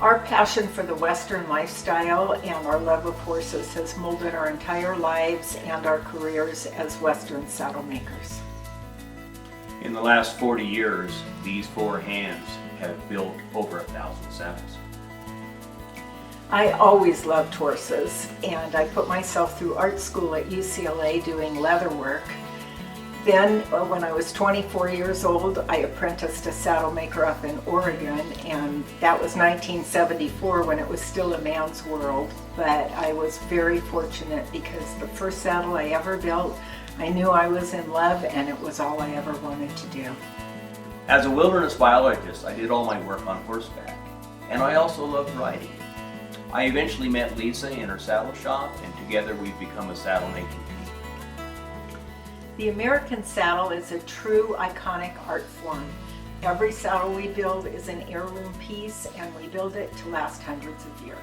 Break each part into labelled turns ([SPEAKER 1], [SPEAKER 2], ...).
[SPEAKER 1] Our passion for the Western lifestyle and our love of horses has molded our entire lives and our careers as Western saddle makers.
[SPEAKER 2] In the last 40 years, these four hands have built over 1,000 saddles.
[SPEAKER 1] I always loved horses, and I put myself through art school at UCLA doing leather work. Then, when I was 24 years old, I apprenticed a saddle maker up in Oregon, and that was 1974 when it was still a man's world. But I was very fortunate because the first saddle I ever built, I knew I was in love, and it was all I ever wanted to do.
[SPEAKER 2] As a wilderness biologist, I did all my work on horseback, and I also loved riding. I eventually met Lisa in her saddle shop, and together we've become a saddle making team.
[SPEAKER 1] The American saddle is a true iconic art form. Every saddle we build is an heirloom piece, and we build it to last hundreds of years.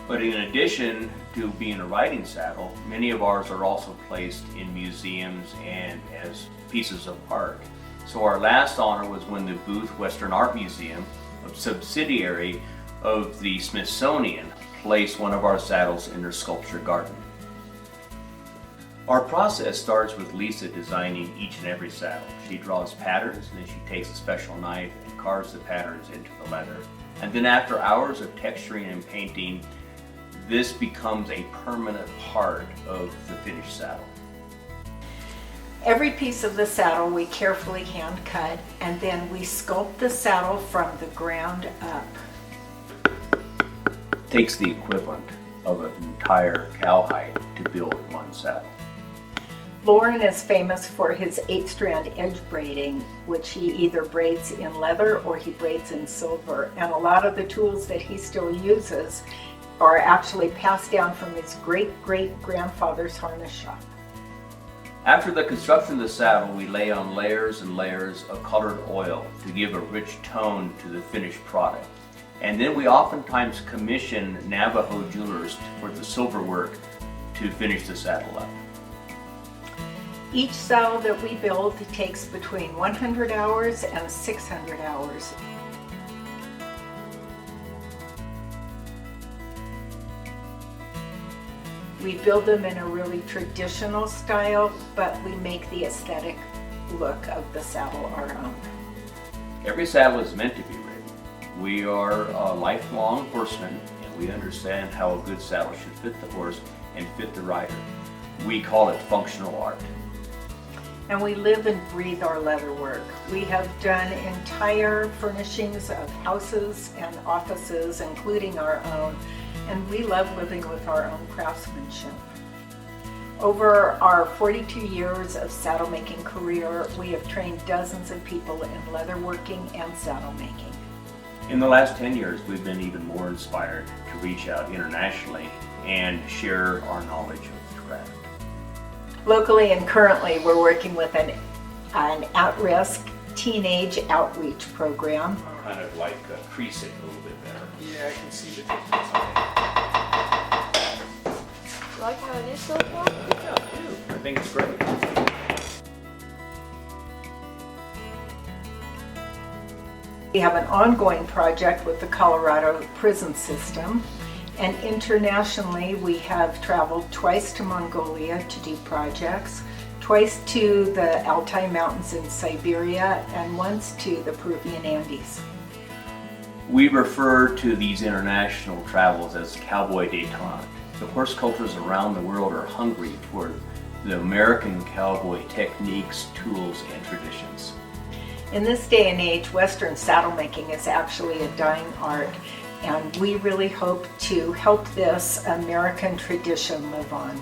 [SPEAKER 2] But in addition to being a riding saddle, many of ours are also placed in museums and as pieces of art. So our last honor was when the Booth Western Art Museum, a subsidiary of the Smithsonian, placed one of our saddles in their sculpture garden. Our process starts with Lisa designing each and every saddle. She draws patterns, and then she takes a special knife and carves the patterns into the leather. And then after hours of texturing and painting, this becomes a permanent part of the finished saddle.
[SPEAKER 1] Every piece of the saddle we carefully hand cut, and then we sculpt the saddle from the ground up.
[SPEAKER 2] It takes the equivalent of an entire cowhide to build one saddle.
[SPEAKER 1] Lauren is famous for his 8-strand edge braiding, which he either braids in leather or he braids in silver. And a lot of the tools that he still uses are actually passed down from his great-great-grandfather's harness shop.
[SPEAKER 2] After the construction of the saddle, we lay on layers and layers of colored oil to give a rich tone to the finished product. And then we oftentimes commission Navajo jewelers for the silver work to finish the saddle up.
[SPEAKER 1] Each saddle that we build takes between 100 hours and 600 hours. We build them in a really traditional style, but we make the aesthetic look of the saddle our own.
[SPEAKER 2] Every saddle is meant to be ridden. We are lifelong horsemen, and we understand how a good saddle should fit the horse and fit the rider. We call it functional art.
[SPEAKER 1] And we live and breathe our leather work. We have done entire furnishings of houses and offices, including our own, and we love living with our own craftsmanship. Over our 42 years of saddle making career, we have trained dozens of people in leatherworking and saddle making.
[SPEAKER 2] In the last 10 years, we've been even more inspired to reach out internationally and share our knowledge of the craft.
[SPEAKER 1] Locally and currently, we're working with an at-risk teenage outreach program.
[SPEAKER 2] Kind of like crease it a little bit better.
[SPEAKER 3] Yeah, I can see the difference.
[SPEAKER 4] You like how it is so far?
[SPEAKER 2] Yeah, I do. I think it's great.
[SPEAKER 1] We have an ongoing project with the Colorado prison system. And internationally, we have traveled twice to Mongolia to do projects, twice to the Altai Mountains in Siberia, and once to the Peruvian Andes.
[SPEAKER 2] We refer to these international travels as cowboy détente. The horse cultures around the world are hungry for the American cowboy techniques, tools, and traditions.
[SPEAKER 1] In this day and age, Western saddle making is actually a dying art, and we really hope to help this American tradition live on.